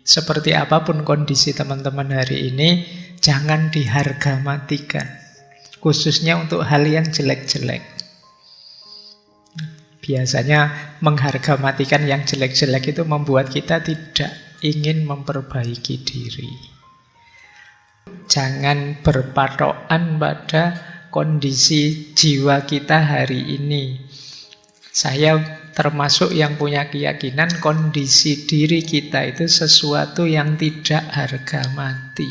Seperti apapun kondisi teman-teman hari ini, jangan diharga matikan. Khususnya untuk hal yang jelek-jelek. Biasanya mengharga matikan yang jelek-jelek itu membuat kita tidak ingin memperbaiki diri. Jangan berpatokan pada kondisi jiwa kita hari ini. Saya termasuk yang punya keyakinan kondisi diri kita itu sesuatu yang tidak harga mati.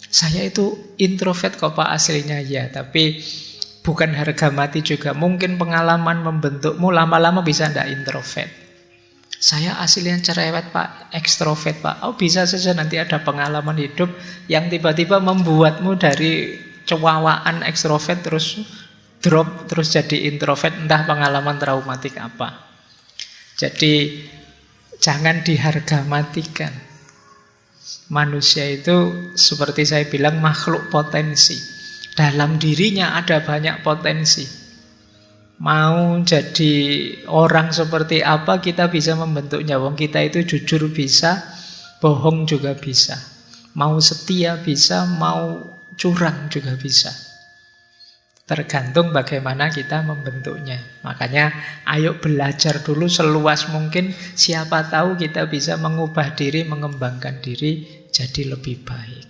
Saya itu introvert kok Pak aslinya ya, tapi bukan harga mati juga. Mungkin pengalaman membentukmu lama-lama bisa tidak introvert. Saya aslinya cerewet Pak, ekstrovert Pak. Oh bisa saja nanti ada pengalaman hidup yang tiba-tiba membuatmu dari cewawaan ekstrovert terus drop, terus jadi introvert. Entah pengalaman traumatik apa. Jadi jangan diharga matikan. Manusia itu seperti saya bilang makhluk potensi. Dalam dirinya ada banyak potensi. Mau jadi orang seperti apa kita bisa membentuknya. Wong kita itu jujur bisa, bohong juga bisa. Mau setia bisa, mau curang juga bisa. Tergantung bagaimana kita membentuknya. Makanya ayo belajar dulu seluas mungkin. Siapa tahu kita bisa mengubah diri, mengembangkan diri jadi lebih baik.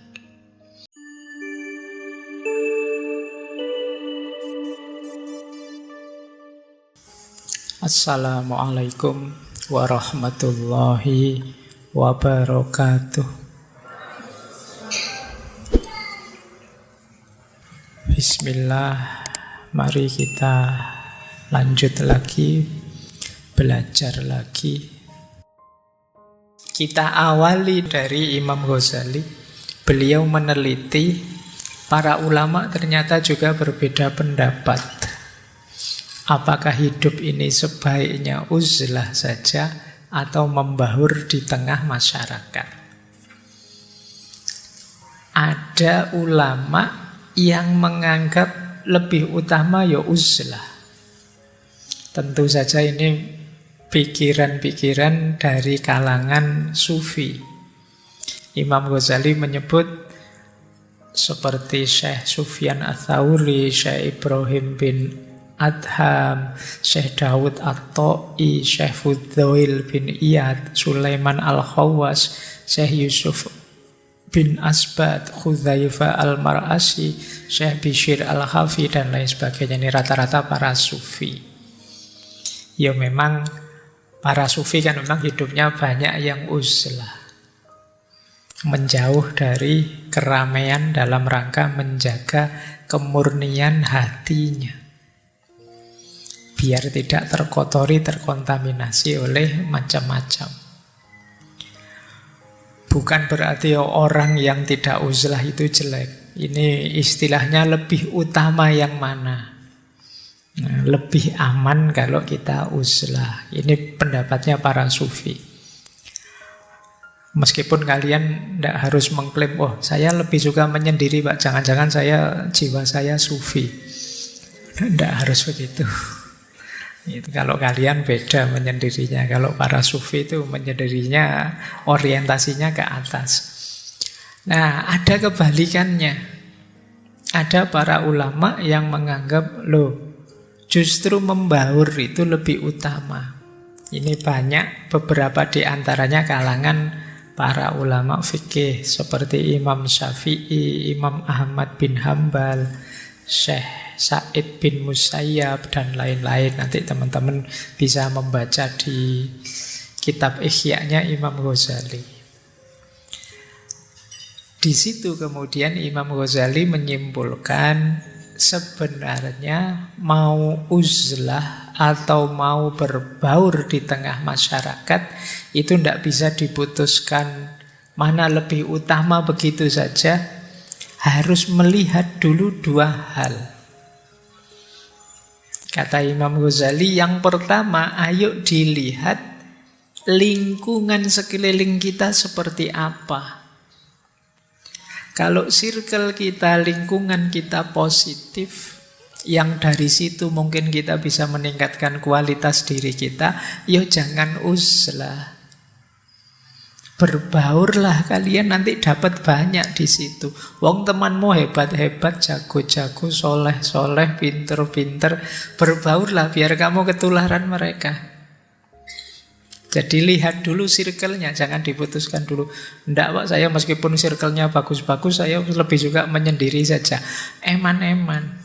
Assalamualaikum warahmatullahi wabarakatuh. Bismillah, mari kita lanjut lagi, belajar lagi. Kita awali dari Imam Ghazali. Beliau meneliti para ulama ternyata juga berbeda pendapat. Apakah hidup ini sebaiknya uzlah saja atau membaur di tengah masyarakat? Ada ulama yang menganggap lebih utama ya uzlah. Tentu saja ini pikiran-pikiran dari kalangan sufi. Imam Ghazali menyebut seperti Syekh Sufyan Ats-Tsauri, Syekh Ibrahim bin Adham, Syekh Dawud At-Ta'i, Syekh Fudzail bin Iyad, Sulaiman Al-Khawwas, Syekh Yusuf bin Asbad, Khudzaifa Al-Mar'asi, Syekh Bishr Al-Hafi, dan lain sebagainya. Ini rata-rata para sufi. Ya memang para sufi kan memang hidupnya banyak yang uzlah, menjauh dari keramaian dalam rangka menjaga kemurnian hatinya, biar tidak terkotori, terkontaminasi oleh macam-macam. Bukan berarti orang yang tidak uzlah itu jelek. Ini istilahnya lebih utama yang mana. Nah, lebih aman kalau kita uzlah. Ini pendapatnya para sufi. Meskipun kalian tidak harus mengklaim, oh saya lebih suka menyendiri Pak, jangan-jangan jiwa saya sufi. Tidak harus begitu. Itu kalau kalian beda menyendirinya. Kalau para sufi itu menyendirinya orientasinya ke atas. Nah, ada kebalikannya. Ada para ulama yang menganggap, justru membaur itu lebih utama. Ini banyak, beberapa di antaranya kalangan para ulama fikih seperti Imam Syafi'i, Imam Ahmad bin Hambal, Syekh Sa'id bin Musayyab, dan lain-lain. Nanti teman-teman bisa membaca di kitab Ihya-nya Imam Ghazali. Di situ kemudian Imam Ghazali menyimpulkan sebenarnya mau uzlah atau mau berbaur di tengah masyarakat itu tidak bisa diputuskan mana lebih utama begitu saja. Harus melihat dulu dua hal. Kata Imam Ghazali, yang pertama, ayo dilihat lingkungan sekeliling kita seperti apa. Kalau circle kita, lingkungan kita positif, yang dari situ mungkin kita bisa meningkatkan kualitas diri kita, ya jangan uzlah. Berbaurlah kalian, nanti dapat banyak di situ. Wong temanmu hebat-hebat, jago-jago, soleh-soleh, pinter-pinter. Berbaurlah biar kamu ketularan mereka. Jadi lihat dulu circle-nya, jangan diputuskan dulu. Nggak Pak, saya meskipun circle-nya bagus-bagus, saya lebih suka menyendiri saja. Eman-eman.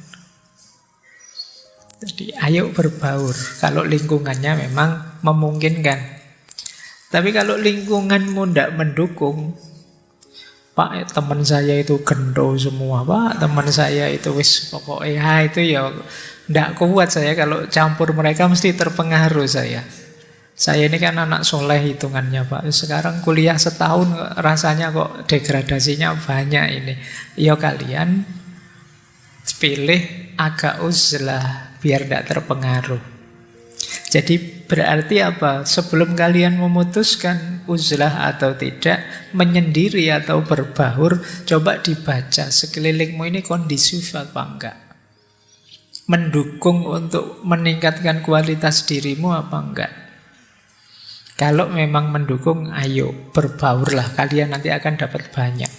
Jadi ayo berbaur. Kalau lingkungannya memang memungkinkan. Tapi kalau lingkunganmu tidak mendukung, Pak, teman saya itu gendo semua, Pak, teman saya itu wis pokoknya itu ya tidak kuat saya kalau campur mereka, mesti terpengaruh saya. Saya ini kan anak soleh hitungannya, Pak. Sekarang kuliah setahun rasanya kok degradasinya banyak ini. Ya kalian pilih agak uzlah biar tidak terpengaruh. Jadi berarti apa? Sebelum kalian memutuskan uzlah atau tidak, menyendiri atau berbaur, coba dibaca sekelilingmu ini kondisif apa enggak? Mendukung untuk meningkatkan kualitas dirimu apa enggak? Kalau memang mendukung, ayo berbaurlah, kalian nanti akan dapat banyak.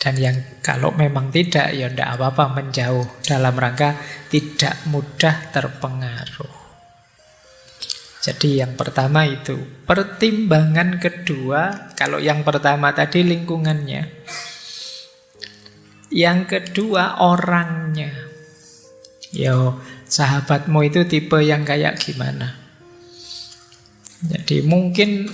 Dan yang kalau memang tidak, ya enggak apa-apa, menjauh dalam rangka tidak mudah terpengaruh. Jadi yang pertama itu. Pertimbangan kedua, kalau yang pertama tadi lingkungannya, yang kedua orangnya. Yo, sahabatmu itu tipe yang kayak gimana? Jadi mungkin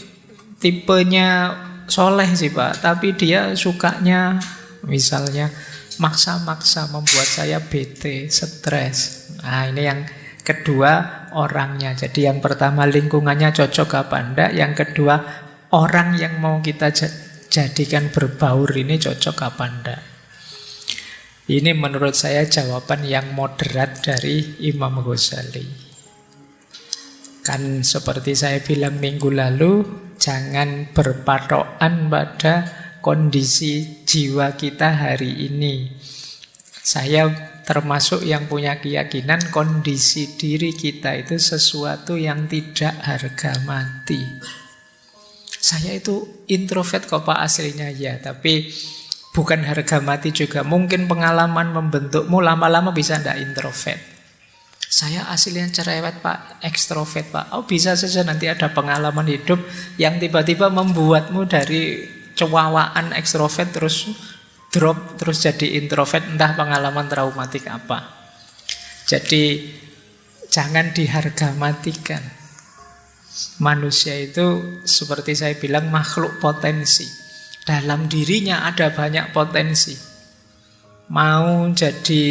tipenya soleh sih Pak, tapi dia sukanya misalnya maksa-maksa, membuat saya bete, stres. Nah ini yang kedua orangnya. Jadi yang pertama lingkungannya cocok apa enggak. Yang kedua orang yang mau kita jadikan berbaur ini cocok apa enggak. Ini menurut saya jawaban yang moderat dari Imam Ghazali. Kan seperti saya bilang minggu lalu, jangan berpatokan pada kondisi jiwa kita hari ini. Saya termasuk yang punya keyakinan kondisi diri kita itu sesuatu yang tidak harga mati. Saya itu introvert kok Pak aslinya ya, tapi bukan harga mati juga. Mungkin pengalaman membentukmu lama-lama bisa ndak introvert. Saya aslinya cerewet Pak, ekstrovert Pak. Oh bisa saja nanti ada pengalaman hidup yang tiba-tiba membuatmu dari cewawaan ekstrovert terus drop, terus jadi introvert, entah pengalaman traumatik apa. Jadi jangan diharga matikan. Manusia itu seperti saya bilang makhluk potensi. Dalam dirinya ada banyak potensi. Mau jadi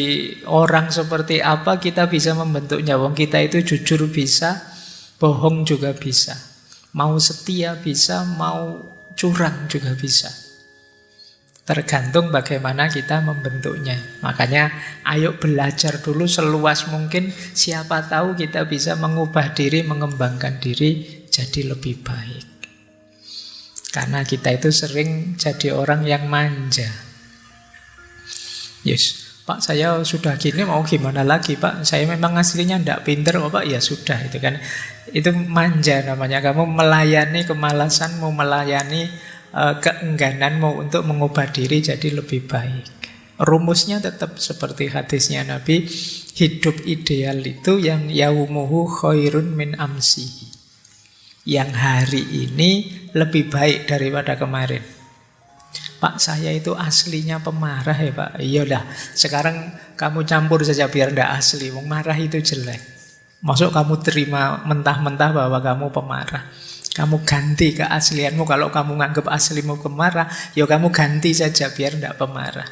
orang seperti apa kita bisa membentuknya. Wong kita itu jujur bisa, bohong juga bisa. Mau setia bisa, mau curang juga bisa. Tergantung bagaimana kita membentuknya. Makanya ayo belajar dulu seluas mungkin. Siapa tahu kita bisa mengubah diri, mengembangkan diri jadi lebih baik. Karena kita itu sering jadi orang yang manja. Yes, Pak saya sudah gini mau gimana lagi Pak? Saya memang aslinya tidak pinter Pak. Ya sudah itu kan. Itu manja namanya. Kamu melayani kemalasanmu, melayani keenggananmu untuk mengubah diri jadi lebih baik. Rumusnya tetap seperti hadisnya Nabi, hidup ideal itu yang yaumuhu khairun min amsihi. Yang hari ini lebih baik daripada kemarin. Pak saya itu aslinya pemarah ya Pak. Iyalah sekarang kamu campur saja biar tidak asli. Wong marah itu jelek. Masuk kamu terima mentah-mentah bahwa kamu pemarah. Kamu ganti keaslianmu. Kalau kamu nganggap aslimu pemarah, ya kamu ganti saja biar tidak pemarah.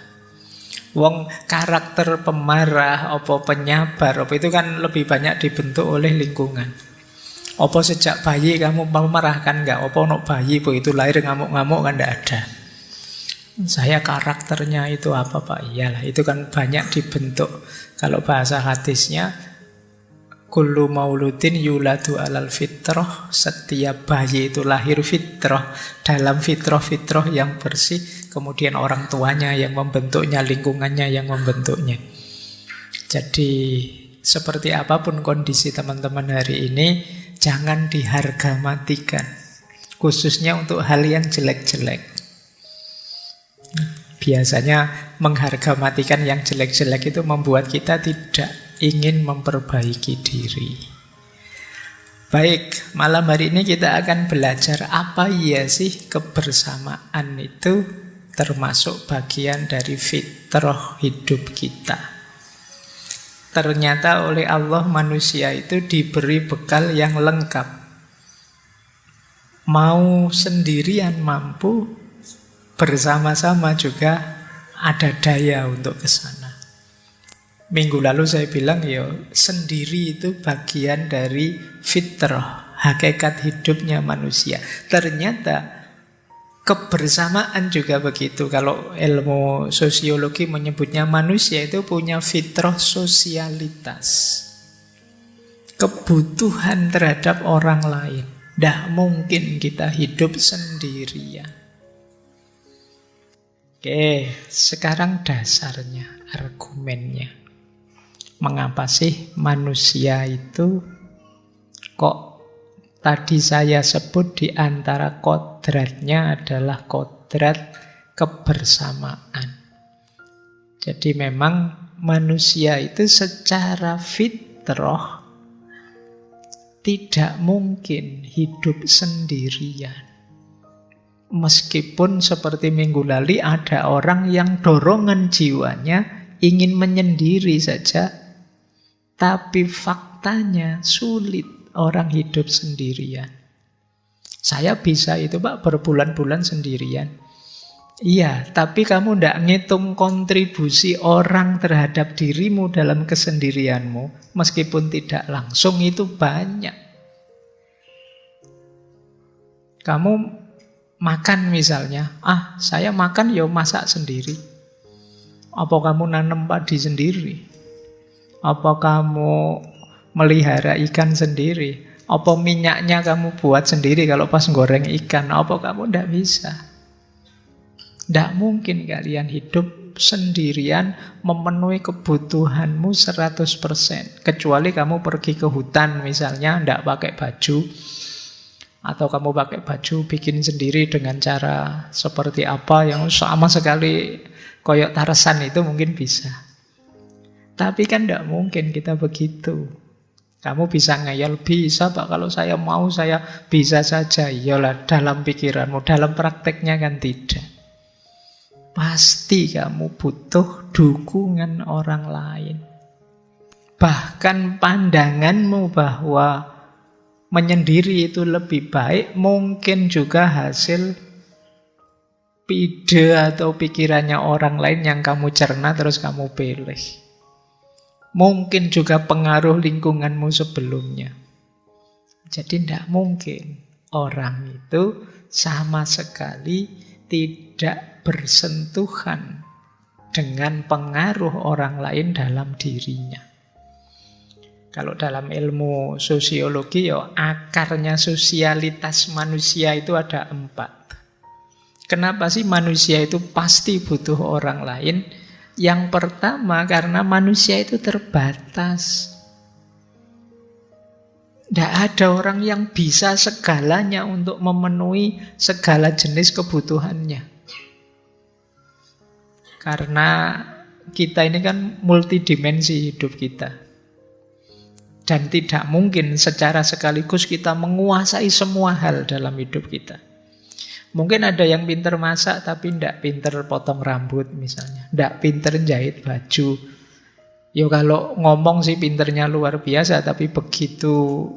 Wong karakter pemarah, apa penyabar, apa itu kan lebih banyak dibentuk oleh lingkungan. Apa sejak bayi kamu pemarah kan enggak? Apa no bayi begitu lahir ngamuk-ngamuk kan enggak ada. Saya karakternya itu apa Pak? Iyalah itu kan banyak dibentuk. Kalau bahasa hadisnya kullu mauludin yuladu alal fitrah. Setiap bayi itu lahir fitrah. Dalam fitrah-fitrah yang bersih. Kemudian orang tuanya yang membentuknya, lingkungannya yang membentuknya. Jadi seperti apapun kondisi teman-teman hari ini, jangan diharga matikan. khususnya untuk hal yang jelek-jelek. Biasanya mengharga-matikan yang jelek-jelek itu membuat kita tidak ingin memperbaiki diri. Baik, malam hari ini kita akan belajar apa ya sih kebersamaan itu, termasuk bagian dari fitrah hidup kita. Ternyata oleh Allah manusia itu diberi bekal yang lengkap. Mau sendirian mampu, bersama-sama juga ada daya untuk ke sana. Minggu lalu saya bilang sendiri itu bagian dari fitrah, hakikat hidupnya manusia. Ternyata kebersamaan juga begitu. Kalau ilmu sosiologi menyebutnya manusia itu punya fitrah sosialitas. Kebutuhan terhadap orang lain. Tidak mungkin kita hidup sendirian. Oke, sekarang dasarnya, argumennya. Mengapa sih manusia itu kok tadi saya sebut di antara kodratnya adalah kodrat kebersamaan. Jadi memang manusia itu secara fitrah tidak mungkin hidup sendirian. Meskipun seperti minggu lalu ada orang yang dorongan jiwanya ingin menyendiri saja, tapi faktanya sulit orang hidup sendirian. Saya bisa itu Pak berbulan-bulan sendirian. Iya, tapi kamu tidak ngitung kontribusi orang terhadap dirimu dalam kesendirianmu. Meskipun tidak langsung itu banyak. Kamu makan misalnya, saya makan masak sendiri. Apa kamu nanam padi sendiri? Apa kamu melihara ikan sendiri? Apa minyaknya kamu buat sendiri kalau pas goreng ikan? Apa kamu tidak bisa? Tidak mungkin kalian hidup sendirian memenuhi kebutuhanmu 100%. Kecuali kamu pergi ke hutan misalnya, tidak pakai baju. Atau kamu pakai baju bikin sendiri dengan cara seperti apa yang sama sekali koyok Tarzan, itu mungkin bisa. Tapi kan tidak mungkin kita begitu. Kamu bisa ngeyel, bisa Pak, kalau saya mau saya bisa saja. Iyalah dalam pikiranmu, dalam prakteknya kan tidak. Pasti kamu butuh dukungan orang lain. Bahkan pandanganmu bahwa menyendiri itu lebih baik mungkin juga hasil ide atau pikirannya orang lain yang kamu cerna terus kamu pilih. Mungkin juga pengaruh lingkunganmu sebelumnya. Jadi tidak mungkin orang itu sama sekali tidak bersentuhan dengan pengaruh orang lain dalam dirinya. Kalau dalam ilmu sosiologi akarnya sosialitas manusia itu ada 4. Kenapa sih manusia itu pasti butuh orang lain? Yang pertama karena manusia itu terbatas. Tidak ada orang yang bisa segalanya untuk memenuhi segala jenis kebutuhannya. Karena kita ini kan multidimensi hidup kita. Dan tidak mungkin secara sekaligus kita menguasai semua hal dalam hidup kita. Mungkin ada yang pinter masak tapi tidak pinter potong rambut misalnya. Tidak pinter jahit baju. Kalau ngomong sih pinternya luar biasa, tapi begitu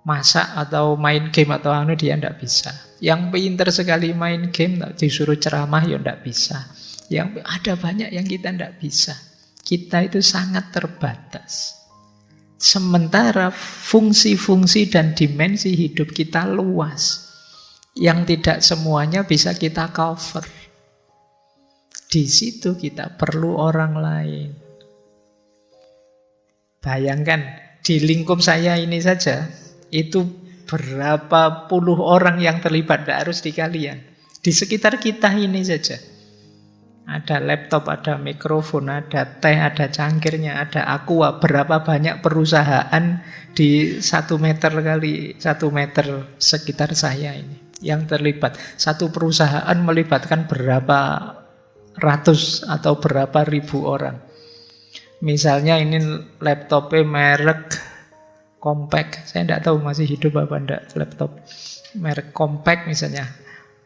masak atau main game atau dia tidak bisa. Yang pinter sekali main game disuruh ceramah tidak bisa. Yang ada banyak yang kita tidak bisa. Kita itu sangat terbatas. Sementara fungsi-fungsi dan dimensi hidup kita luas, yang tidak semuanya bisa kita cover. Di situ kita perlu orang lain. Bayangkan, di lingkup saya ini saja, itu berapa puluh orang yang terlibat, tidak harus di kalian. Di sekitar kita ini saja. Ada laptop, ada mikrofon, ada teh, ada cangkirnya, ada aqua. Berapa banyak perusahaan di 1 meter kali 1 meter sekitar saya ini yang terlibat. Satu perusahaan melibatkan berapa ratus atau berapa ribu orang. Misalnya ini laptopnya merek Compaq. Saya tidak tahu masih hidup apa enggak laptop merek Compaq misalnya.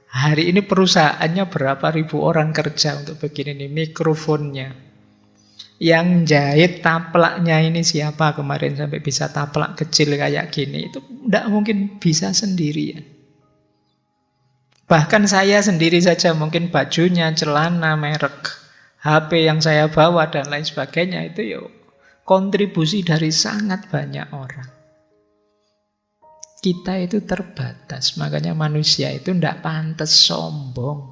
Hari ini perusahaannya berapa ribu orang kerja untuk begini nih, mikrofonnya. Yang jahit taplaknya ini siapa kemarin sampai bisa taplak kecil kayak gini. Itu tidak mungkin bisa sendirian. Bahkan saya sendiri saja mungkin bajunya, celana, merek, HP yang saya bawa dan lain sebagainya itu ya kontribusi dari sangat banyak orang. Kita itu terbatas, makanya manusia itu tidak pantas sombong.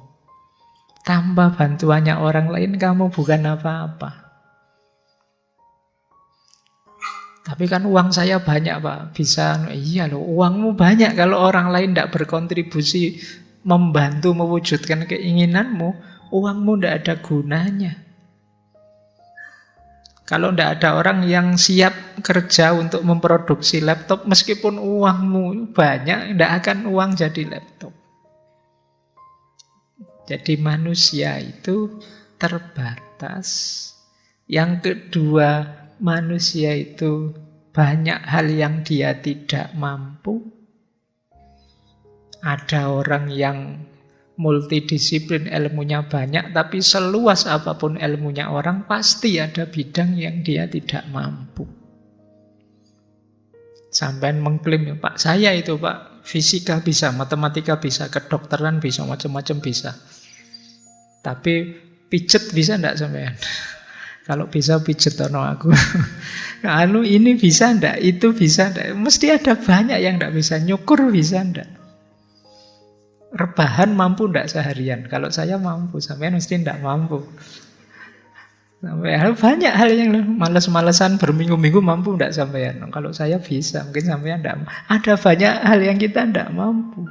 Tanpa bantuannya orang lain kamu bukan apa-apa. Tapi kan uang saya banyak Pak, bisa, iya loh uangmu banyak. Kalau orang lain tidak berkontribusi membantu mewujudkan keinginanmu, uangmu tidak ada gunanya. Kalau tidak ada orang yang siap kerja untuk memproduksi laptop, meskipun uangmu banyak, tidak akan uang jadi laptop. Jadi manusia itu terbatas. Yang kedua, manusia itu banyak hal yang dia tidak mampu. Ada orang yang multidisiplin ilmunya banyak, tapi seluas apapun ilmunya orang, pasti ada bidang yang dia tidak mampu. Sampai mengklaim, Pak, saya itu Pak, fisika bisa, matematika bisa, kedokteran bisa, macam-macam bisa. Tapi pijet bisa enggak sampean? Kalau bisa pijet ono aku. Anu ini bisa enggak? Itu bisa enggak? Mesti ada banyak yang enggak bisa. Nyukur bisa enggak? Rebahan mampu enggak seharian? Kalau saya mampu, sampean mesti enggak mampu. Sampai banyak hal yang malas-malasan berminggu-minggu mampu enggak sampean? Kalau saya bisa, mungkin sampean enggak. Ada banyak hal yang kita enggak mampu.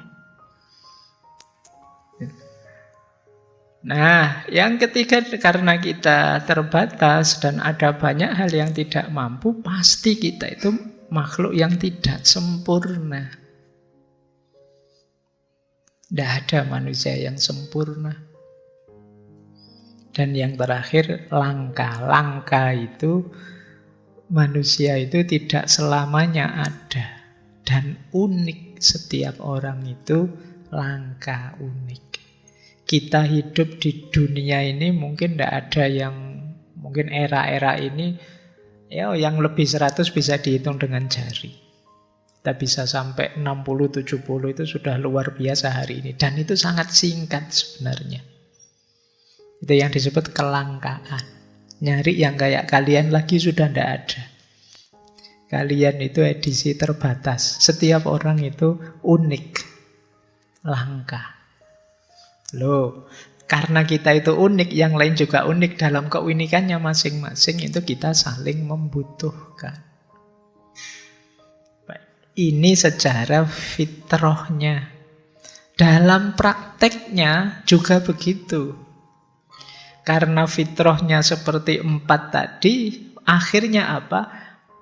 Nah, yang ketiga karena kita terbatas dan ada banyak hal yang tidak mampu, pasti kita itu makhluk yang tidak sempurna. Tidak ada manusia yang sempurna. Dan yang terakhir, langka. Itu manusia itu tidak selamanya ada. Dan unik, setiap orang itu langka, unik. Kita hidup di dunia ini mungkin tidak ada yang, mungkin era-era ini, ya yang lebih 100 bisa dihitung dengan jari. Kita bisa sampai 60-70 itu sudah luar biasa hari ini. Dan itu sangat singkat sebenarnya. Itu yang disebut kelangkaan. Nyari yang kayak kalian lagi sudah tidak ada. Kalian itu edisi terbatas. Setiap orang itu unik, langka. Loh, karena kita itu unik, yang lain juga unik. Dalam keunikannya masing-masing itu kita saling membutuhkan. Ini secara fitrahnya. Dalam prakteknya juga begitu. Karena fitrahnya seperti 4 tadi, akhirnya apa?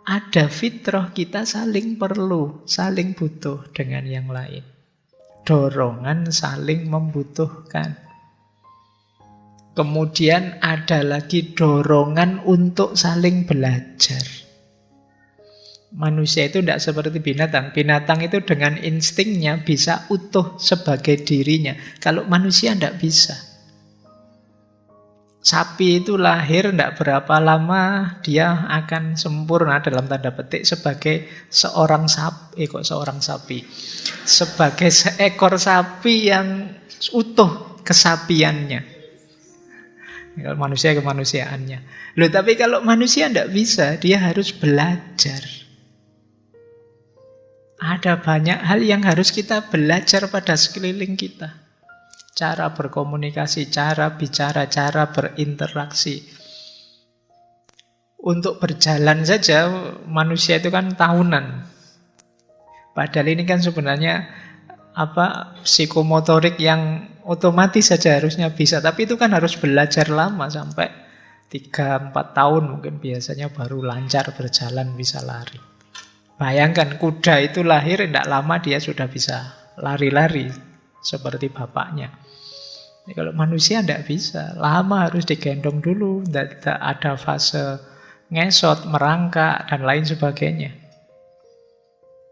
Ada fitrah kita saling perlu, saling butuh dengan yang lain. Dorongan saling membutuhkan. Kemudian ada lagi dorongan untuk saling belajar. Manusia itu tidak seperti binatang. Binatang itu dengan instingnya bisa utuh sebagai dirinya. Kalau manusia tidak bisa. Sapi itu lahir tidak berapa lama dia akan sempurna dalam tanda petik sebagai seorang sapi. Sebagai seekor sapi yang utuh kesapiannya. Kalau manusia kemanusiaannya. Loh, tapi kalau manusia tidak bisa, dia harus belajar. Ada banyak hal yang harus kita belajar pada sekeliling kita. Cara berkomunikasi, cara bicara, cara berinteraksi. Untuk berjalan saja manusia itu kan tahunan. Padahal ini kan sebenarnya psikomotorik yang otomatis saja harusnya bisa. Tapi itu kan harus belajar lama sampai 3-4 tahun mungkin biasanya baru lancar berjalan bisa lari. Bayangkan kuda itu lahir tidak lama dia sudah bisa lari-lari seperti bapaknya. Kalau manusia tidak bisa, lama harus digendong dulu, tidak ada fase ngesot, merangkak, dan lain sebagainya.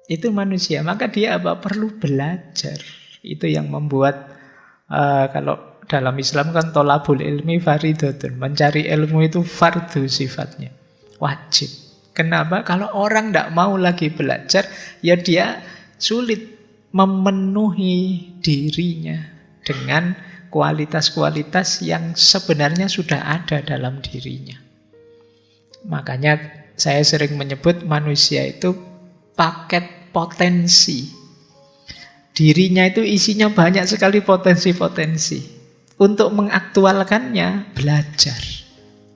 Itu manusia, maka dia perlu belajar. Itu yang membuat, kalau dalam Islam kan tolabul ilmi fardhun, mencari ilmu itu fardu sifatnya, wajib. Kenapa? Kalau orang tidak mau lagi belajar, ya dia sulit memenuhi dirinya dengan kualitas-kualitas yang sebenarnya sudah ada dalam dirinya. Makanya saya sering menyebut manusia itu paket potensi. Dirinya itu isinya banyak sekali potensi-potensi. Untuk mengaktualkannya, belajar,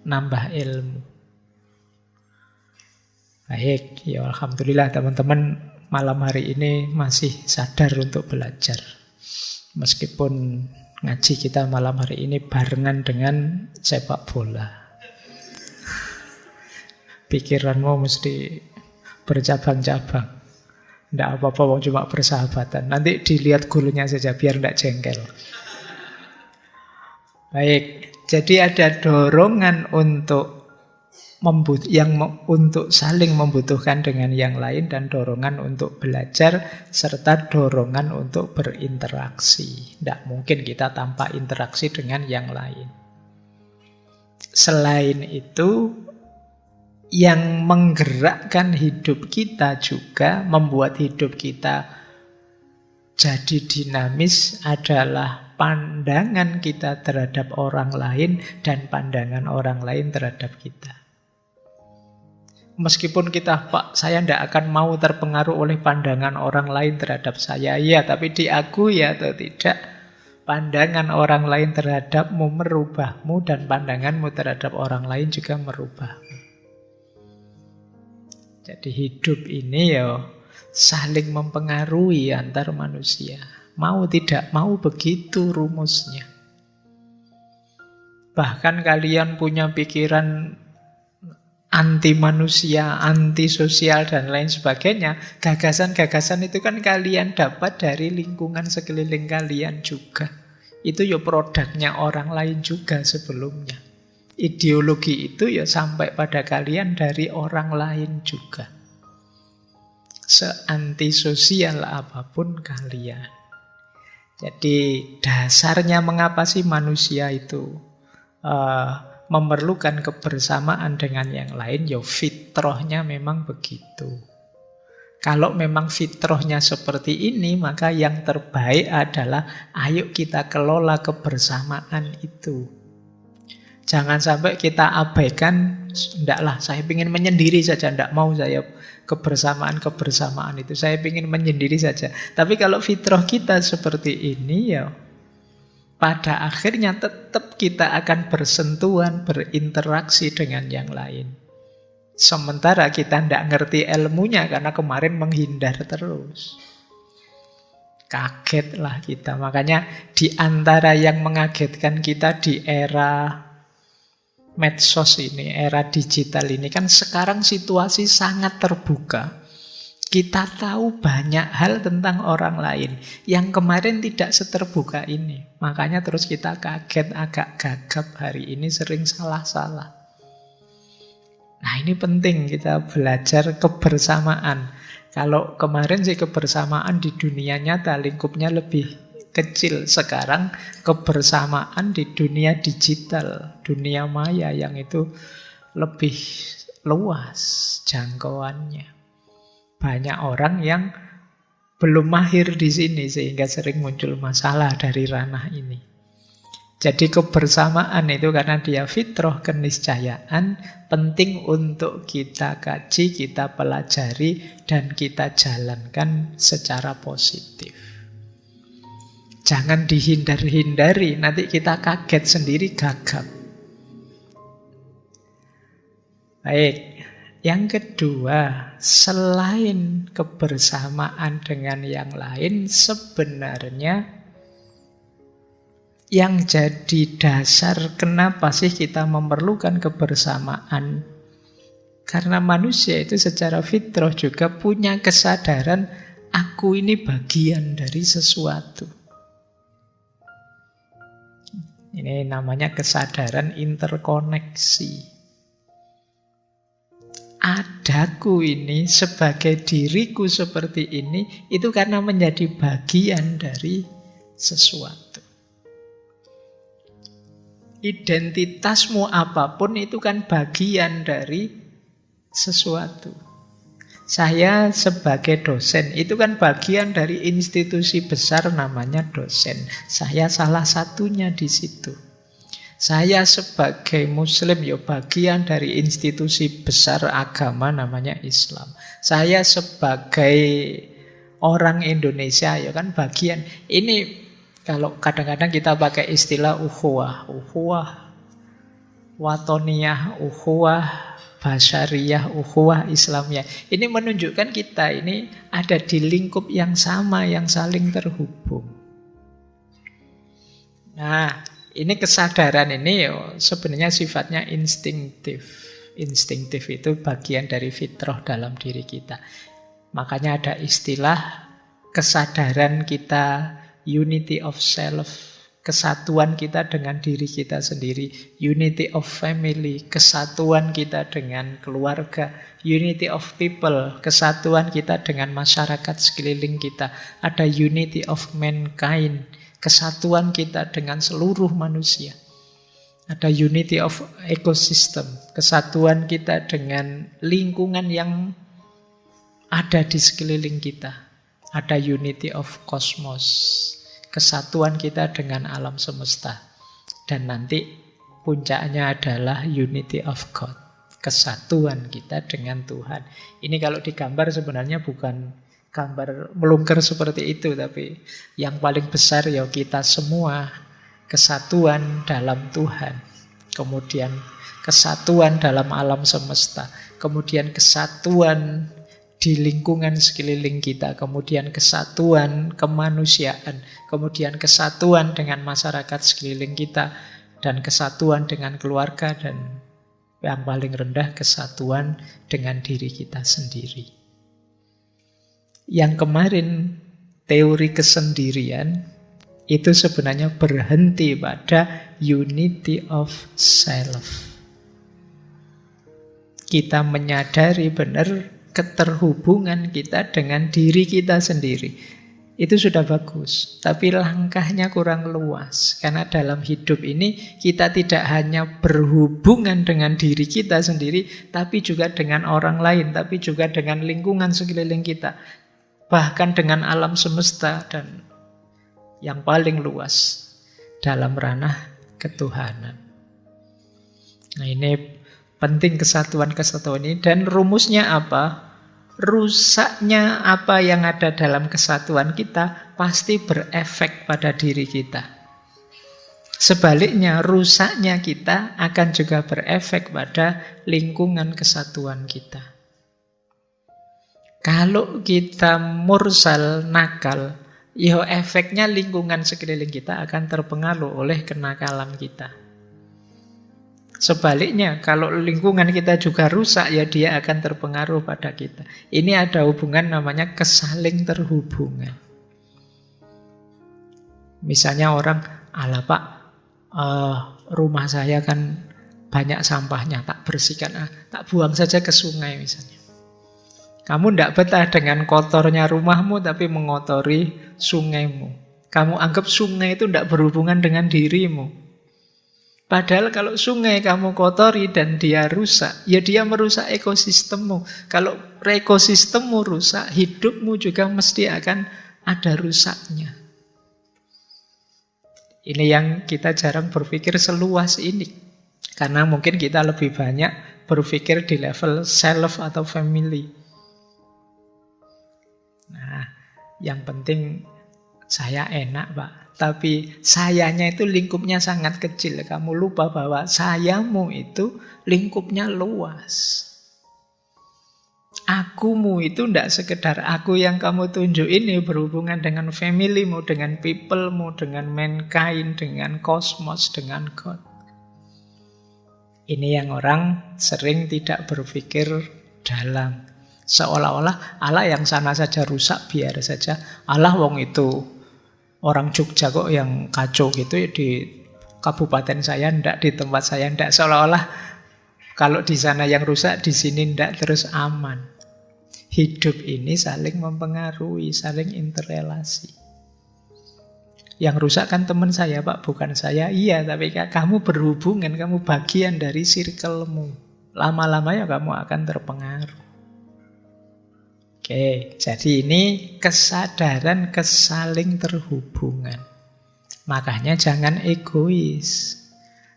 nambah ilmu. Baik, ya alhamdulillah teman-teman malam hari ini masih sadar untuk belajar. Meskipun ngaji kita malam hari ini barengan dengan sepak bola. Pikiranmu mesti bercabang-cabang. Tidak apa-apa, cuma persahabatan. Nanti dilihat golnya saja, biar tidak jengkel. Baik, jadi ada dorongan untuk untuk saling membutuhkan dengan yang lain, dan dorongan untuk belajar, serta dorongan untuk berinteraksi. Tidak mungkin kita tanpa interaksi dengan yang lain. Selain itu, yang menggerakkan hidup kita juga, membuat hidup kita jadi dinamis adalah pandangan kita terhadap orang lain dan pandangan orang lain terhadap kita. Meskipun kita, Pak, saya tidak akan mau terpengaruh oleh pandangan orang lain terhadap saya. Ya, tapi diakui atau tidak, pandangan orang lain terhadapmu merubahmu, dan pandanganmu terhadap orang lain juga merubahmu. Jadi hidup ini ya saling mempengaruhi antar manusia. Mau tidak mau begitu rumusnya. Bahkan kalian punya pikiran anti manusia, anti sosial, dan lain sebagainya. Gagasan-gagasan itu kan kalian dapat dari lingkungan sekeliling kalian juga. Itu ya produknya orang lain juga sebelumnya. Ideologi itu ya sampai pada kalian dari orang lain juga. Seantisosial apapun kalian. Jadi dasarnya mengapa sih manusia itu memerlukan kebersamaan dengan yang lain, ya fitrahnya memang begitu. Kalau memang fitrahnya seperti ini, maka yang terbaik adalah ayo kita kelola kebersamaan itu. Jangan sampai kita abaikan, ndaklah saya ingin menyendiri saja, ndak mau saya kebersamaan itu, saya ingin menyendiri saja. Tapi kalau fitrah kita seperti ini, ya pada akhirnya tetap kita akan bersentuhan, berinteraksi dengan yang lain. Sementara kita tidak ngerti ilmunya karena kemarin menghindar terus. Kagetlah kita. Makanya di antara yang mengagetkan kita di era medsos ini, era digital ini, kan sekarang situasi sangat terbuka. Kita tahu banyak hal tentang orang lain yang kemarin tidak seterbuka ini. Makanya terus kita kaget, agak gagap hari ini, sering salah-salah. Nah, ini penting kita belajar kebersamaan. Kalau kemarin sih kebersamaan di dunia nyata lingkupnya lebih kecil. Sekarang kebersamaan di dunia digital, dunia maya yang itu lebih luas jangkauannya. Banyak orang yang belum mahir di sini sehingga sering muncul masalah dari ranah ini. Jadi kebersamaan itu karena dia fitrah, keniscayaan, penting untuk kita kaji, kita pelajari, dan kita jalankan secara positif. Jangan dihindar-hindari, nanti kita kaget sendiri, gagap. Baik, Yang kedua, selain kebersamaan dengan yang lain, sebenarnya yang jadi dasar kenapa sih kita memerlukan kebersamaan? Karena manusia itu secara fitrah juga punya kesadaran, aku ini bagian dari sesuatu. Ini namanya kesadaran interkoneksi. Adaku ini sebagai diriku seperti ini, itu karena menjadi bagian dari sesuatu. Identitasmu apapun itu kan bagian dari sesuatu. Saya sebagai dosen, itu kan bagian dari institusi besar namanya dosen. Saya salah satunya di situ. Saya sebagai muslim ya bagian dari institusi besar agama namanya Islam. Saya sebagai orang Indonesia ya kan bagian. Ini kalau kadang-kadang kita pakai istilah ukhuwah, watoniyah, basyariyah, Islamiyah. Ini menunjukkan kita ini ada di lingkup yang sama, yang saling terhubung. Nah, ini kesadaran ini sebenarnya sifatnya instinktif. Instinktif itu bagian dari fitrah dalam diri kita. Makanya ada istilah kesadaran kita, unity of self, kesatuan kita dengan diri kita sendiri, unity of family, kesatuan kita dengan keluarga, unity of people, kesatuan kita dengan masyarakat sekeliling kita, ada unity of mankind, kesatuan kita dengan seluruh manusia. Ada unity of ecosystem, kesatuan kita dengan lingkungan yang ada di sekeliling kita. Ada unity of cosmos, kesatuan kita dengan alam semesta. Dan nanti puncaknya adalah unity of God, kesatuan kita dengan Tuhan. Ini kalau digambar sebenarnya bukan gambar melungker seperti itu, tapi yang paling besar ya kita semua kesatuan dalam Tuhan, kemudian kesatuan dalam alam semesta, kemudian kesatuan di lingkungan sekeliling kita, kemudian kesatuan kemanusiaan, kemudian kesatuan dengan masyarakat sekeliling kita, dan kesatuan dengan keluarga, dan yang paling rendah kesatuan dengan diri kita sendiri. Yang kemarin teori kesendirian itu sebenarnya berhenti pada unity of self. Kita menyadari benar keterhubungan kita dengan diri kita sendiri. Itu sudah bagus, tapi langkahnya kurang luas. Karena dalam hidup ini kita tidak hanya berhubungan dengan diri kita sendiri, tapi juga dengan orang lain, tapi juga dengan lingkungan sekeliling kita. Bahkan dengan alam semesta dan yang paling luas dalam ranah ketuhanan. Nah, ini penting kesatuan-kesatuan ini. Dan rumusnya apa? Rusaknya apa yang ada dalam kesatuan kita pasti berefek pada diri kita. Sebaliknya, rusaknya kita akan juga berefek pada lingkungan kesatuan kita. Kalau kita mursal, nakal, ya efeknya lingkungan sekeliling kita akan terpengaruh oleh kenakalan kita. Sebaliknya, kalau lingkungan kita juga rusak, ya dia akan terpengaruh pada kita. Ini ada hubungan namanya kesaling terhubungan. Misalnya orang, "Alah Pak, rumah saya kan banyak sampahnya, tak bersihkan, tak buang saja ke sungai," misalnya. Kamu tidak betah dengan kotornya rumahmu, tapi mengotori sungaimu. Kamu anggap sungai itu tidak berhubungan dengan dirimu. Padahal kalau sungai kamu kotori dan dia rusak, ya dia merusak ekosistemmu. Kalau ekosistemmu rusak, hidupmu juga mesti akan ada rusaknya. Ini yang kita jarang berpikir seluas ini. Karena mungkin kita lebih banyak berpikir di level self atau family. Nah, yang penting saya enak Pak, tapi sayanya itu lingkupnya sangat kecil. Kamu lupa bahwa sayamu itu lingkupnya luas. Akumu itu tidak sekedar aku yang kamu tunjuk ini, berhubungan dengan familymu, dengan peoplemu, dengan mankind, dengan kosmos, dengan God. Ini yang orang sering tidak berpikir dalam. Seolah-olah Allah yang sana saja rusak, biar saja. Allah wong itu orang Jogja kok yang kacau gitu ya, di kabupaten saya ndak, di tempat saya ndak. Seolah-olah kalau di sana yang rusak, di sini ndak, terus aman. Hidup ini saling mempengaruhi, saling interrelasi. Yang rusak kan teman saya, Pak, bukan saya. Iya, tapi kamu berhubungan, kamu bagian dari circle-mu. Lama-lama ya kamu akan terpengaruh. Oke, jadi ini kesadaran kesaling terhubungan. Makanya jangan egois.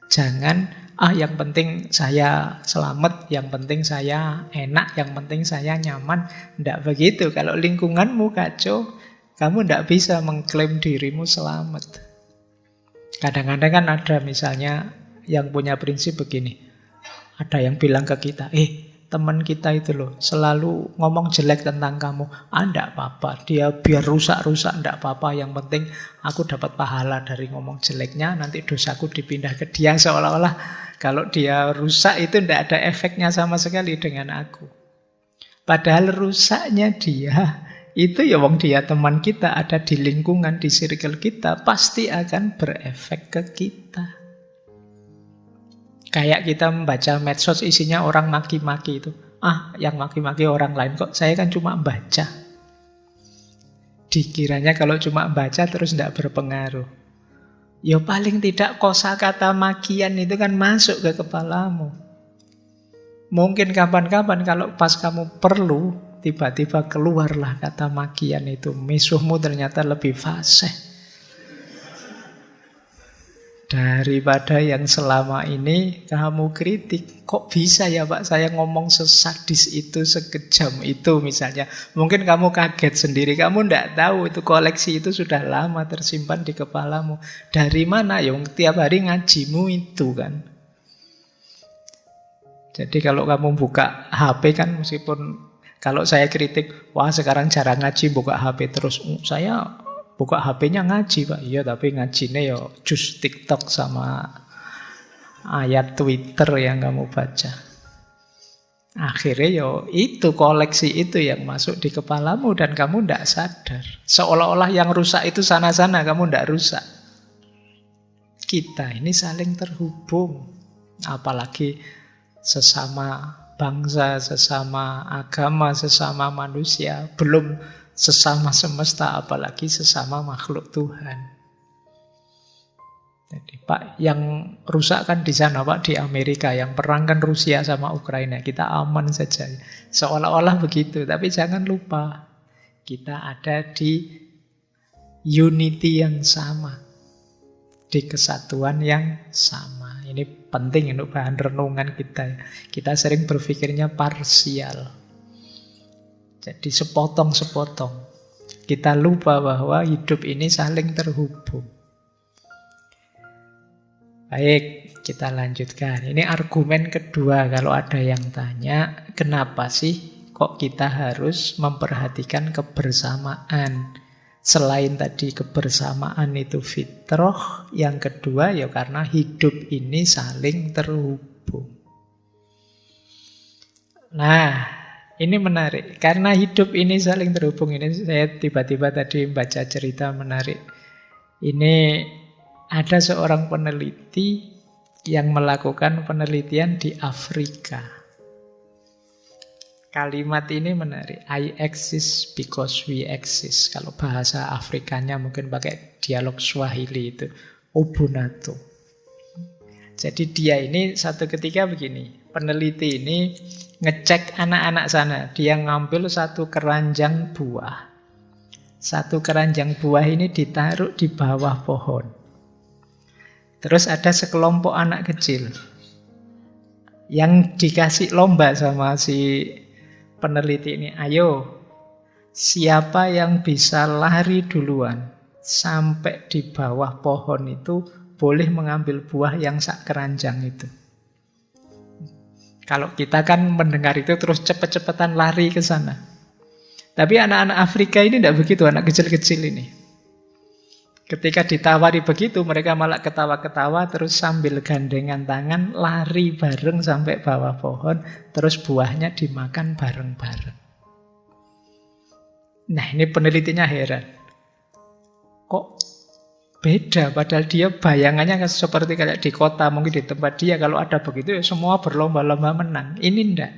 Jangan, yang penting saya selamat, yang penting saya enak, yang penting saya nyaman. Tidak begitu. Kalau lingkunganmu kacau, kamu tidak bisa mengklaim dirimu selamat. Kadang-kadang kan ada misalnya yang punya prinsip begini. Ada yang bilang ke kita, teman kita itu loh selalu ngomong jelek tentang kamu. Enggak apa-apa, dia biar rusak-rusak enggak apa-apa. Yang penting aku dapat pahala dari ngomong jeleknya, nanti dosaku dipindah ke dia. Seolah-olah kalau dia rusak itu enggak ada efeknya sama sekali dengan aku. Padahal rusaknya dia itu ya wong dia teman kita, ada di lingkungan, di circle kita, pasti akan berefek ke kita. Kayak kita membaca medsos isinya orang maki-maki itu. Yang maki-maki orang lain kok, saya kan cuma baca. Dikiranya kalau cuma baca terus tidak berpengaruh. Ya paling tidak kosakata makian itu kan masuk ke kepalamu. Mungkin kapan-kapan kalau pas kamu perlu, tiba-tiba keluarlah kata makian itu. Musuhmu ternyata lebih fasih daripada yang selama ini kamu kritik. Kok bisa ya Pak saya ngomong sesadis itu, sekejam itu misalnya. Mungkin kamu kaget sendiri, kamu tidak tahu itu koleksi itu sudah lama tersimpan di kepalamu. Dari mana? Ya tiap hari ngajimu itu kan. Jadi kalau kamu buka HP kan, meskipun kalau saya kritik, wah sekarang jarang ngaji, buka HP terus. Saya buka HP-nya ngaji Pak. Iya tapi ngajinya ya jus TikTok sama ayat Twitter yang kamu baca. Akhirnya ya itu koleksi itu yang masuk di kepalamu dan kamu tidak sadar. Seolah-olah yang rusak itu sana-sana, kamu tidak rusak. Kita ini saling terhubung. Apalagi sesama bangsa, sesama agama, sesama manusia. Belum sesama semesta, apalagi sesama makhluk Tuhan. Jadi Pak, yang rusak kan di sana Pak, di Amerika, yang perang kan Rusia sama Ukraina. Kita aman saja. Seolah-olah begitu, tapi jangan lupa kita ada di unity yang sama, di kesatuan yang sama. Ini penting untuk bahan renungan kita. Kita sering berpikirnya parsial. Jadi sepotong-sepotong. Kita lupa bahwa hidup ini saling terhubung. Baik, kita lanjutkan. Ini argumen kedua kalau ada yang tanya, kenapa sih kok kita harus memperhatikan kebersamaan? Selain tadi kebersamaan itu fitrah, yang kedua ya karena hidup ini saling terhubung. Nah, ini menarik, karena hidup ini saling terhubung. Ini saya tiba-tiba tadi baca cerita menarik. Ini ada seorang peneliti yang melakukan penelitian di Afrika. Kalimat ini menarik. I exist because we exist. Kalau bahasa Afrikanya mungkin pakai dialog Swahili itu. Ubuntu. Jadi dia ini satu ketika begini. Peneliti ini ngecek anak-anak sana. Dia ngambil satu keranjang buah. Satu keranjang buah ini ditaruh di bawah pohon. Terus ada sekelompok anak kecil yang dikasih lomba sama si peneliti ini. Ayo, siapa yang bisa lari duluan sampai di bawah pohon itu boleh mengambil buah yang sak keranjang itu. Kalau kita kan mendengar itu terus cepet-cepetan lari ke sana. Tapi anak-anak Afrika ini tidak begitu, anak kecil-kecil ini. Ketika ditawari begitu, mereka malah ketawa-ketawa, terus sambil gandengan tangan, lari bareng sampai bawah pohon, terus buahnya dimakan bareng-bareng. Nah, ini penelitinya heran. Kok beda, padahal dia bayangannya seperti kayak di kota, mungkin di tempat dia, kalau ada begitu ya semua berlomba-lomba menang. Ini enggak.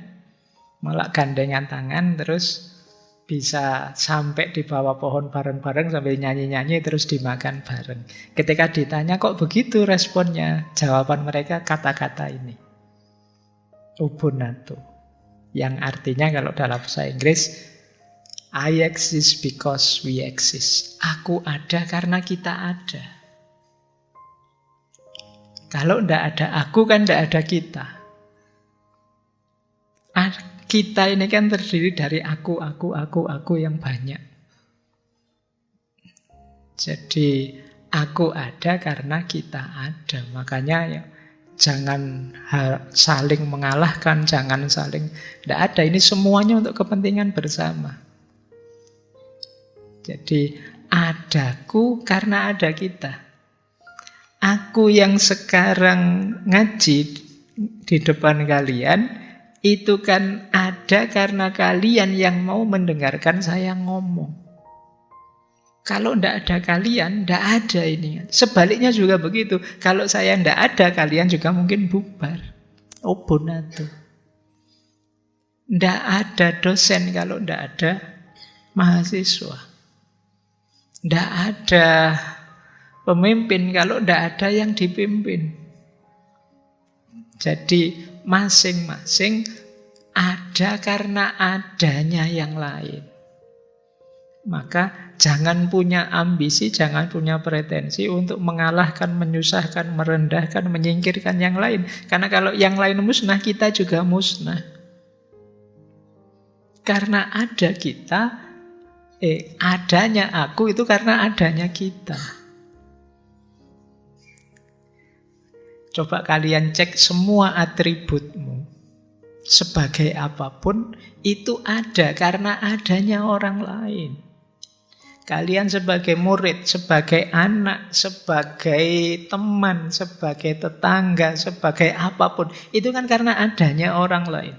Malah gandengan tangan, terus bisa sampai di bawah pohon bareng-bareng sambil nyanyi-nyanyi terus dimakan bareng. Ketika ditanya kok begitu responnya, jawaban mereka kata-kata ini. Ubuntu. Yang artinya kalau dalam bahasa Inggris, I exist because we exist. Aku ada karena kita ada. Kalau tidak ada aku kan tidak ada kita. Kita ini kan terdiri dari aku yang banyak. Jadi aku ada karena kita ada. Makanya ya, jangan saling mengalahkan, jangan saling... Tidak ada, ini semuanya untuk kepentingan bersama. Jadi adaku karena ada kita. Aku yang sekarang ngaji di depan kalian, itu kan ada karena kalian yang mau mendengarkan saya ngomong. Kalau tidak ada kalian, tidak ada ini. Sebaliknya juga begitu. Kalau saya tidak ada, kalian juga mungkin bubar. Ubuntu. Tidak ada dosen kalau tidak ada mahasiswa. Tidak ada pemimpin kalau tidak ada yang dipimpin. Jadi masing-masing ada karena adanya yang lain. Maka jangan punya ambisi, jangan punya pretensi untuk mengalahkan, menyusahkan, merendahkan, menyingkirkan yang lain. Karena kalau yang lain musnah, kita juga musnah. Karena ada kita, adanya aku itu karena adanya kita. Coba kalian cek semua atributmu. Sebagai apapun, itu ada karena adanya orang lain. Kalian sebagai murid, sebagai anak, sebagai teman, sebagai tetangga, sebagai apapun, itu kan karena adanya orang lain.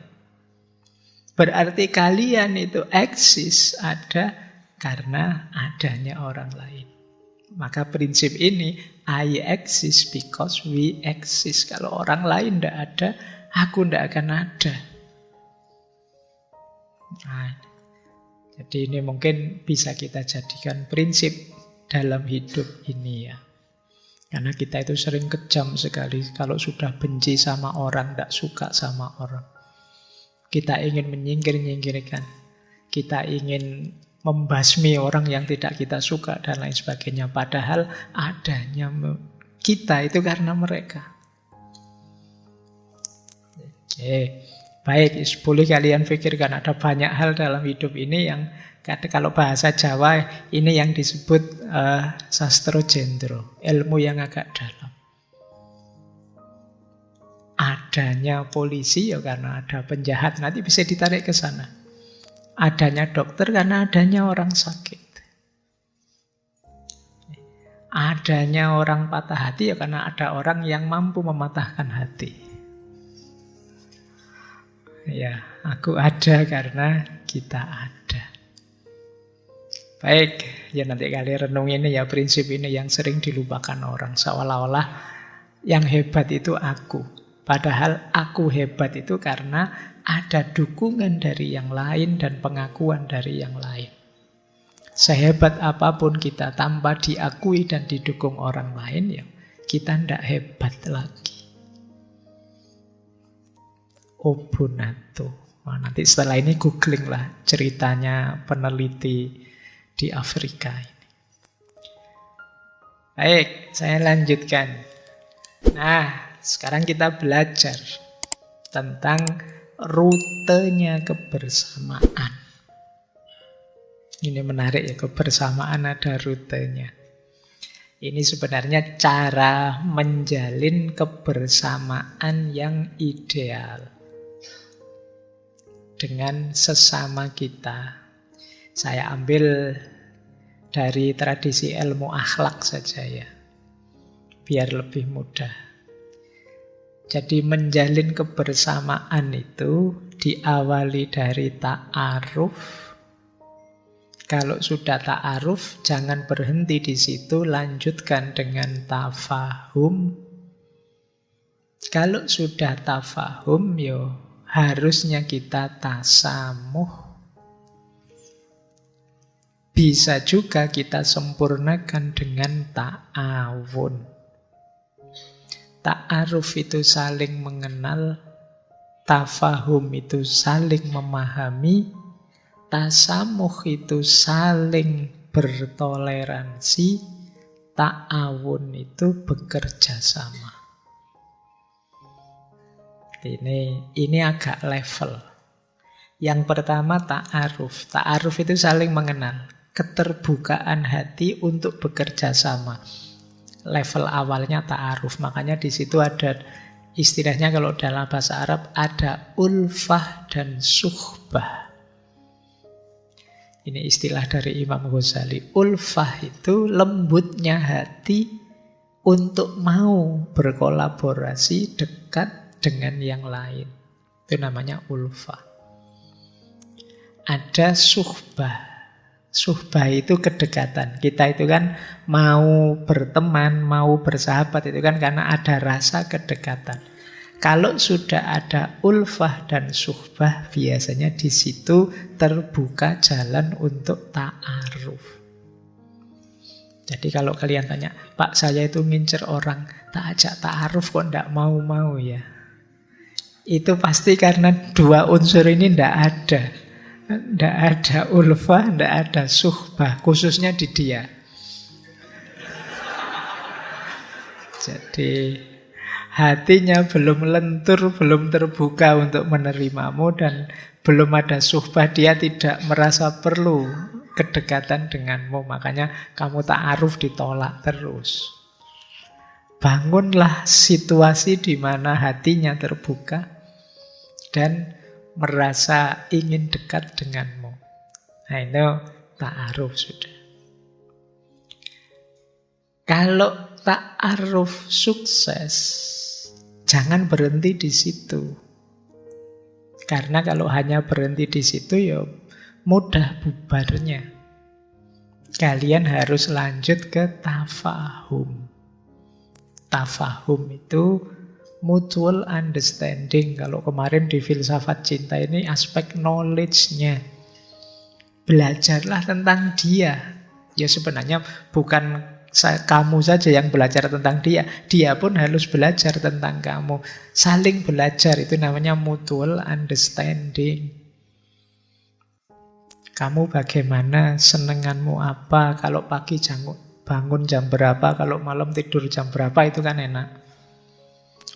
Berarti kalian itu eksis, ada karena adanya orang lain. Maka prinsip ini, I exist because we exist. Kalau orang lain tidak ada, aku tidak akan ada. Nah, jadi ini mungkin bisa kita jadikan prinsip dalam hidup ini ya. Karena kita itu sering kejam sekali kalau sudah benci sama orang, tidak suka sama orang. Kita ingin menyingkir-nyingkirkan. Kita ingin membasmi orang yang tidak kita suka dan lain sebagainya. Padahal adanya kita itu karena mereka. Oke, baik, boleh kalian pikirkan ada banyak hal dalam hidup ini yang kalau bahasa Jawa ini yang disebut sastro jendro, ilmu yang agak dalam. Adanya polisi ya karena ada penjahat, nanti bisa ditarik ke sana. Adanya dokter karena adanya orang sakit. Adanya orang patah hati ya karena ada orang yang mampu mematahkan hati. Ya, aku ada karena kita ada. Baik, ya nanti kalian renung ini ya, prinsip ini yang sering dilupakan orang. Seolah-olah yang hebat itu aku. Padahal aku hebat itu karena ada dukungan dari yang lain dan pengakuan dari yang lain. Sehebat apapun kita tanpa diakui dan didukung orang lain, ya kita tidak hebat lagi. Ubuntu. Nah, nanti setelah ini googling lah ceritanya peneliti di Afrika ini. Baik, saya lanjutkan. Nah, sekarang kita belajar tentang rutenya kebersamaan. Ini menarik ya, kebersamaan ada rutenya. Ini sebenarnya cara menjalin kebersamaan yang ideal. dengan sesama kita. Saya ambil dari tradisi ilmu akhlak saja ya, biar lebih mudah. Jadi menjalin kebersamaan itu diawali dari ta'aruf. Kalau sudah ta'aruf, jangan berhenti di situ, lanjutkan dengan tafahum. Kalau sudah tafahum, harusnya kita tasamuh. Bisa juga kita sempurnakan dengan ta'awun. Ta'aruf itu saling mengenal, tafahum itu saling memahami, tasamuh itu saling bertoleransi, ta'awun itu bekerja sama. Ini agak level. Yang pertama ta'aruf. Ta'aruf itu saling mengenal. Keterbukaan hati untuk bekerja sama. Level awalnya ta'aruf. Makanya di situ ada istilahnya kalau dalam bahasa Arab ada ulfah dan suhbah. Ini istilah dari Imam Ghazali. Ulfah itu lembutnya hati untuk mau berkolaborasi dekat dengan yang lain. Itu namanya ulfah. Ada suhbah. Suhbah itu kedekatan. Kita itu kan mau berteman, mau bersahabat itu kan karena ada rasa kedekatan. Kalau sudah ada ulfah dan suhbah, biasanya di situ terbuka jalan untuk ta'aruf. Jadi kalau kalian tanya, Pak saya itu ngincer orang, tak ajak ta'aruf kok ndak mau-mau ya. Itu pasti karena dua unsur ini ndak ada. Ndak ada ulfah, ndak ada suhbah, khususnya di dia. Jadi hatinya belum lentur, belum terbuka untuk menerimamu dan belum ada suhbah, dia tidak merasa perlu kedekatan denganmu. Makanya kamu ta'aruf ditolak terus. Bangunlah situasi di mana hatinya terbuka dan merasa ingin dekat denganmu. Nah itu ta'aruf sudah. Kalau ta'aruf sukses, jangan berhenti di situ. Karena kalau hanya berhenti di situ mudah bubarnya. Kalian harus lanjut ke tafahum. Tafahum itu mutual understanding. Kalau kemarin di filsafat cinta ini aspek knowledge-nya. Belajarlah tentang dia. Ya sebenarnya bukan kamu saja yang belajar tentang dia. Dia pun harus belajar tentang kamu. Saling belajar itu namanya mutual understanding. Kamu bagaimana, senenganmu apa, kalau pagi bangun jam berapa, kalau malam tidur jam berapa, itu kan enak.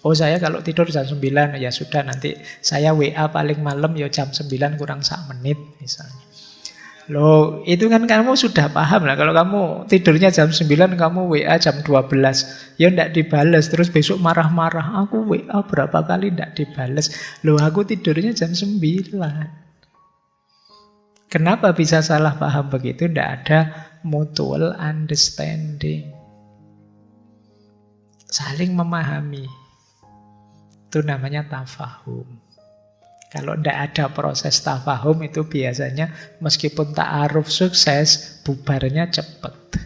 Oh saya kalau tidur jam 9, ya sudah nanti saya WA paling malam jam 9 kurang 1 menit misalnya. Loh itu kan kamu sudah paham lah. Kalau kamu tidurnya jam 9, kamu WA jam 12, ya ndak dibales. Terus besok marah-marah, aku WA berapa kali ndak dibales. Loh aku tidurnya jam 9. Kenapa bisa salah paham begitu? Ndak ada mutual understanding. Saling memahami. Itu namanya tafahum. Kalau tidak ada proses tafahum itu biasanya meskipun ta'aruf sukses, bubarnya cepat.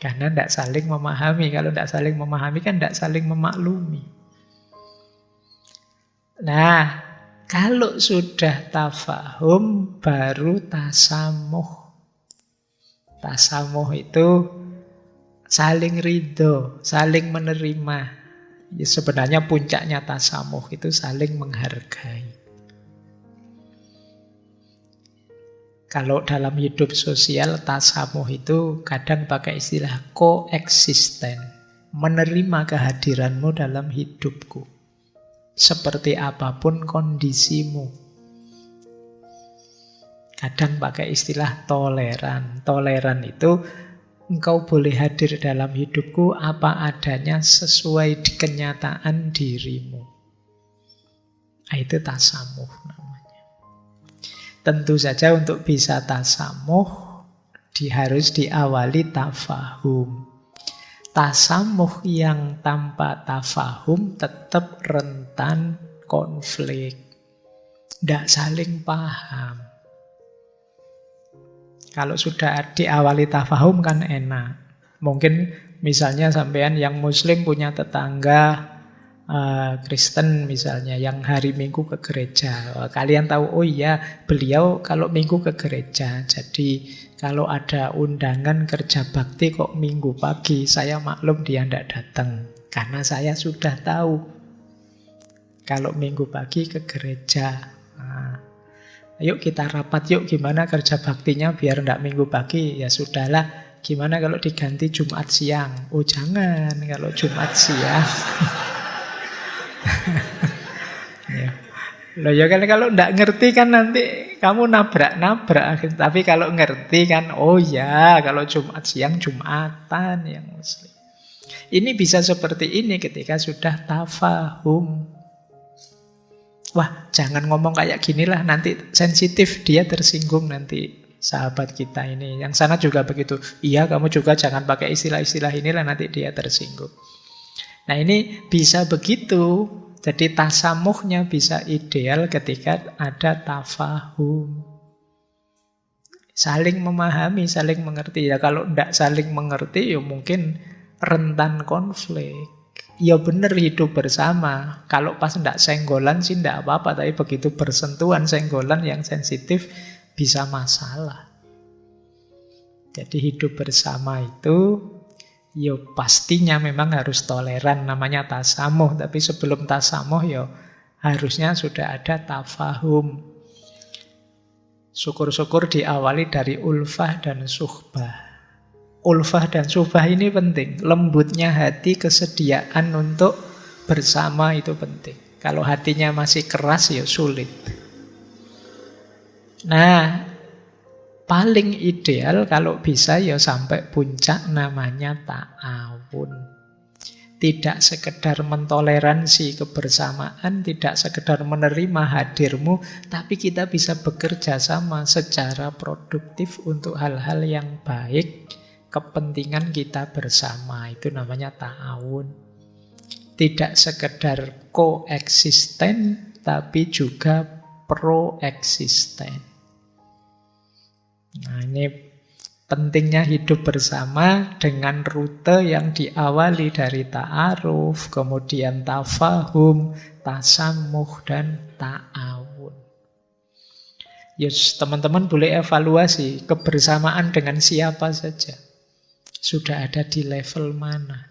Karena tidak saling memahami. Kalau tidak saling memahami kan tidak saling memaklumi. Nah, kalau sudah tafahum baru tasamuh. Tasamuh itu saling ridho, saling menerima. Ya, sebenarnya puncaknya tasamuh itu saling menghargai. Kalau dalam hidup sosial, tasamuh itu kadang pakai istilah koeksisten. Menerima kehadiranmu dalam hidupku. Seperti apapun kondisimu. Kadang pakai istilah toleran. Toleran itu engkau boleh hadir dalam hidupku apa adanya sesuai di kenyataan dirimu. Nah, itu tasamuh namanya. Tentu saja untuk bisa tasamuh harus diawali tafahum. Tasamuh yang tanpa tafahum tetap rentan konflik. Tidak saling paham. Kalau sudah diawali tafahum kan enak. Mungkin misalnya sampean yang muslim punya tetangga Kristen misalnya yang hari Minggu ke gereja. Kalian tahu, oh iya beliau kalau Minggu ke gereja. Jadi kalau ada undangan kerja bakti kok Minggu pagi, saya maklum dia tidak datang. Karena saya sudah tahu kalau Minggu pagi ke gereja. Nah, yuk kita rapat yuk gimana kerja baktinya biar tidak Minggu pagi. Ya sudahlah, gimana kalau diganti Jumat siang? Oh jangan, kalau Jumat siang. Ya. Loh ya kan kalau nggak ngerti kan nanti kamu nabrak-nabrak. Tapi kalau ngerti kan, oh ya kalau Jumat siang Jumatan yang muslim. Ini bisa seperti ini ketika sudah tafahum. Wah jangan ngomong kayak gini lah, nanti sensitif, dia tersinggung nanti sahabat kita ini. Yang sana juga begitu. Iya kamu juga jangan pakai istilah-istilah inilah, nanti dia tersinggung. Nah ini bisa begitu. Jadi tasamuhnya bisa ideal ketika ada tafahum. Saling memahami, saling mengerti. Ya kalau tidak saling mengerti, ya mungkin rentan konflik. Ya benar hidup bersama. Kalau pas tidak senggolan sih tidak apa-apa. Tapi begitu bersentuhan senggolan yang sensitif bisa masalah. Jadi hidup bersama itu ya pastinya memang harus toleran, namanya tasamuh. Tapi sebelum tasamuh ya harusnya sudah ada tafahum. Syukur-syukur diawali dari ulfah dan suhbah. Ulfah dan suhbah ini penting. Lembutnya hati, kesediaan untuk bersama itu penting. Kalau hatinya masih keras ya sulit. Nah, paling ideal kalau bisa ya sampai puncak namanya ta'awun. Tidak sekedar mentoleransi kebersamaan, tidak sekedar menerima hadirmu, tapi kita bisa bekerja sama secara produktif untuk hal-hal yang baik, kepentingan kita bersama. Itu namanya ta'awun. Tidak sekedar koeksisten, tapi juga proeksisten. Nah ini pentingnya hidup bersama dengan rute yang diawali dari ta'aruf, kemudian tafahum, tasamuh, dan ta'awun. Yes, teman-teman boleh evaluasi kebersamaan dengan siapa saja. Sudah ada di level mana?